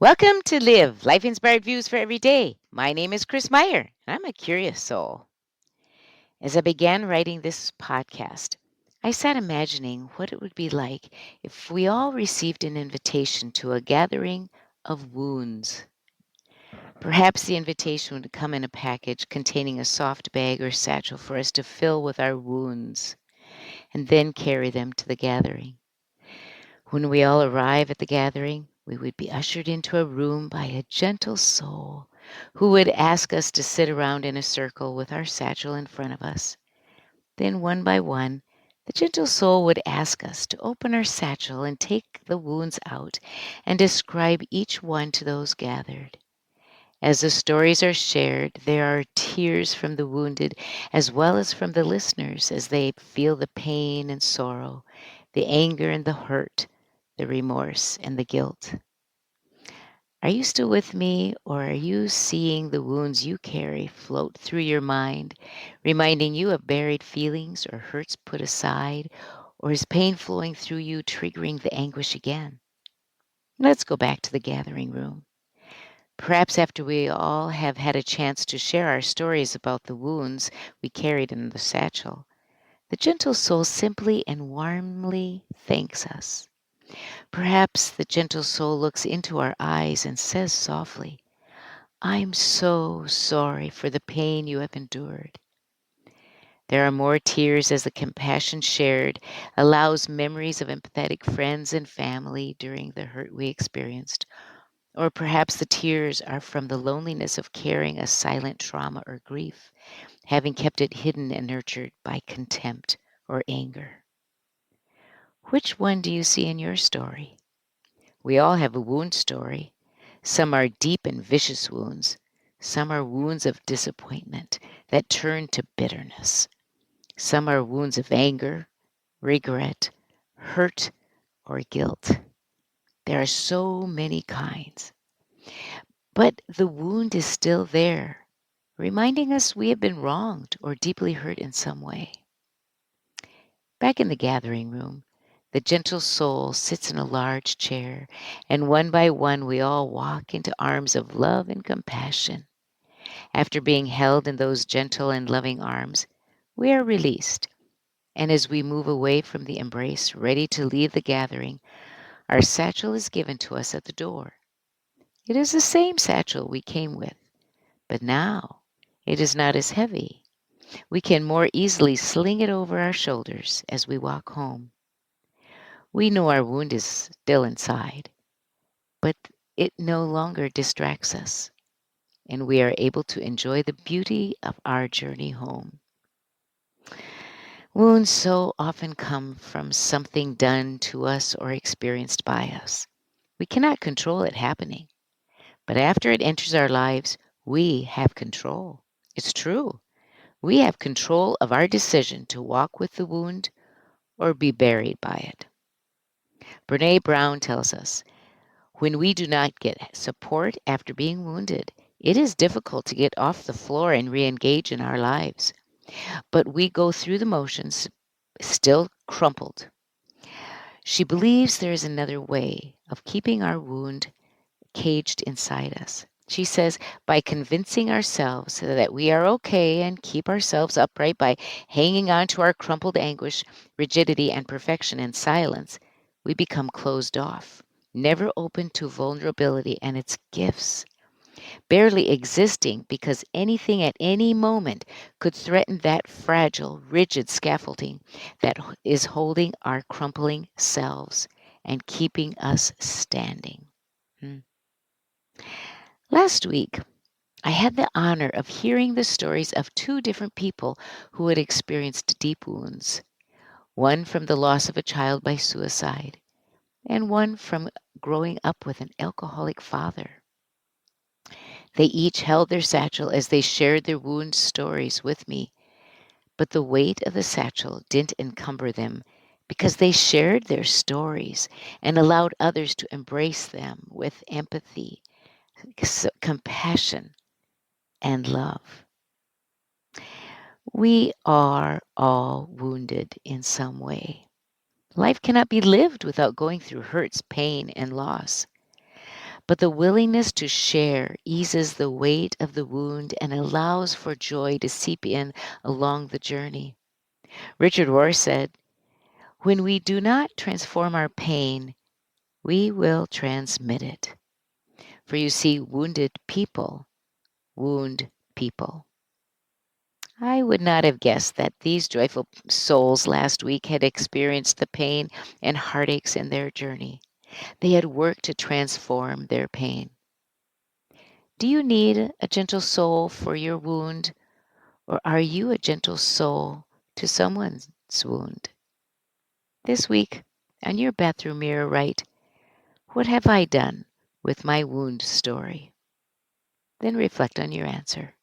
Welcome to Live, Life Inspired Views for Every Day. My name is Chris Meyer, and I'm a curious soul. As I began writing this podcast, I sat imagining what it would be like if we all received an invitation to a gathering of wounds. Perhaps the invitation would come in a package containing a soft bag or satchel for us to fill with our wounds and then carry them to the gathering. When we all arrive at the gathering, we would be ushered into a room by a gentle soul who would ask us to sit around in a circle with our satchel in front of us. Then, one by one, the gentle soul would ask us to open our satchel and take the wounds out and describe each one to those gathered. As the stories are shared, there are tears from the wounded as well as from the listeners as they feel the pain and sorrow, the anger and the hurt, the remorse and the guilt. Are you still with me, or are you seeing the wounds you carry float through your mind, reminding you of buried feelings or hurts put aside, or is pain flowing through you, triggering the anguish again? Let's go back to the gathering room. Perhaps after we all have had a chance to share our stories about the wounds we carried in the satchel, the gentle soul simply and warmly thanks us. Perhaps the gentle soul looks into our eyes and says softly, I'm so sorry for the pain you have endured. There are more tears as the compassion shared allows memories of empathetic friends and family during the hurt we experienced. Or perhaps the tears are from the loneliness of carrying a silent trauma or grief, having kept it hidden and nurtured by contempt or anger. Which one do you see in your story? We all have a wound story. Some are deep and vicious wounds. Some are wounds of disappointment that turn to bitterness. Some are wounds of anger, regret, hurt, or guilt. There are so many kinds. But the wound is still there, reminding us we have been wronged or deeply hurt in some way. Back in the gathering room, the gentle soul sits in a large chair, and one by one we all walk into arms of love and compassion. After being held in those gentle and loving arms, we are released, and as we move away from the embrace, ready to leave the gathering, our satchel is given to us at the door. It is the same satchel we came with, but now it is not as heavy. We can more easily sling it over our shoulders as we walk home. We know our wound is still inside, but it no longer distracts us, and we are able to enjoy the beauty of our journey home. Wounds so often come from something done to us or experienced by us. We cannot control it happening, but after it enters our lives, we have control. It's true. We have control of our decision to walk with the wound or be buried by it. Brene Brown tells us when we do not get support after being wounded, it is difficult to get off the floor and re engage in our lives. But we go through the motions still crumpled. She believes there is another way of keeping our wound caged inside us. She says, by convincing ourselves that we are okay and keep ourselves upright by hanging on to our crumpled anguish, rigidity, and perfection in silence, we become closed off, never open to vulnerability and its gifts, barely existing because anything at any moment could threaten that fragile, rigid scaffolding that is holding our crumpling selves and keeping us standing. Hmm. Last week, I had the honor of hearing the stories of two different people who had experienced deep wounds, one from the loss of a child by suicide, and one from growing up with an alcoholic father. They each held their satchel as they shared their wound stories with me, but the weight of the satchel didn't encumber them because they shared their stories and allowed others to embrace them with empathy, compassion, and love. We are all wounded in some way. Life cannot be lived without going through hurts, pain, and loss. But the willingness to share eases the weight of the wound and allows for joy to seep in along the journey. Richard Rohr said, "When we do not transform our pain, we will transmit it." For you see, wounded people wound people. I would not have guessed that these joyful souls last week had experienced the pain and heartaches in their journey. They had worked to transform their pain. Do you need a gentle soul for your wound, or are you a gentle soul to someone's wound? This week, on your bathroom mirror, write, "What have I done with my wound story?" Then reflect on your answer.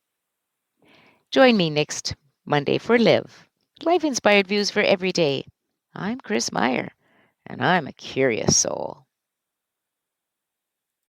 Join me next Monday for Live, Life Inspired Views for Every Day. I'm Chris Meyer, and I'm a curious soul.